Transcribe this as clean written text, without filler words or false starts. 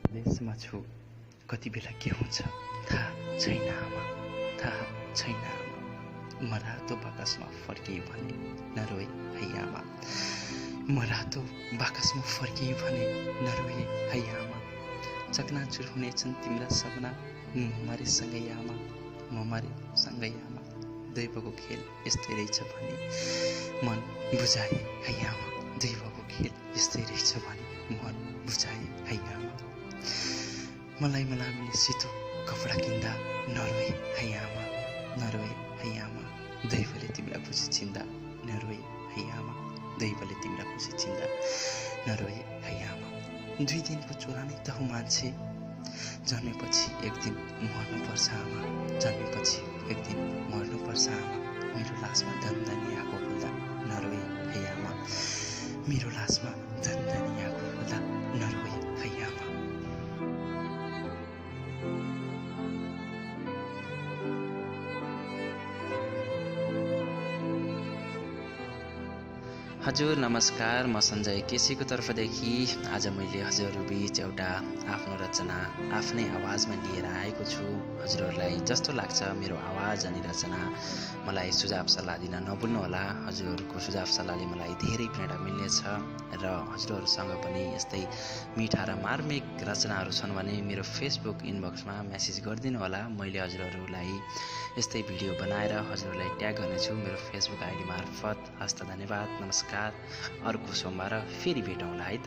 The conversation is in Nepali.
देशमा छु कति बेला के हुन्छ थाहा छैन आमा, थाहा छैन आमा। म रातो बाकसमा फर्किए भने नरोए है आमा, म रातो बाकसमा फर्किए भने नरोए है आमा। चकनाचुर हुनेछन् तिम्रा सपना, म मरेसँगै आमा, म मरेसँगै आमा। दैवको खेल यस्तै रहेछ भने मन बुझाए है आमा, दैवको खेल यस्तै रहेछ भने मन बुझाए है आमा। मलाई मलामीले सेतो कपडा किन्दा नरोए है आमा, नरोए है आमा। दैवले तिमीलाई खुसी चिन्दा नरोए है आमा, दैवले तिमीलाई खुसी चिन्दा नरोए है आमा। 2 दिनको चोला नै त हो मान्छे, जन्मेपछि एक दिन मर्नुपर्छ आमा, जन्मेपछि एक दिन मर्नुपर्छ आमा। मेरो लासमा धनधनी आगो फुल्दा नरोए है आमा, मेरो लासमा धनधनी आगो फुल्दा नरोए है आमा। हजुर नमस्कार, म सञ्जय केसीको तर्फदेखि आज मैले हजुरहरूबीच एउटा आफ्नो रचना आफ्नै आवाजमा लिएर आएको छु। हजुरहरूलाई जस्तो लाग्छ मेरो आवाज अनि रचना मलाई सुझाव सल्लाह दिन नभुल्नुहोला। हजुरहरूको सुझाव सल्लाहले मलाई धेरै प्रेरणा मिल्नेछ र हजुरहरूसँग पनि यस्तै मिठा र मार्मिक रचनाहरू छन् भने मेरो फेसबुक इनबक्समा मेसेज गरिदिनु होला। मैले हजुरहरूलाई यस्तै भिडियो बनाएर हजुरहरूलाई ट्याग गर्नेछु मेरो फेसबुक आइडी मार्फत। हस्त धन्यवाद, नमस्कार। अर्को सोमबार फेरि भेटौँला है त।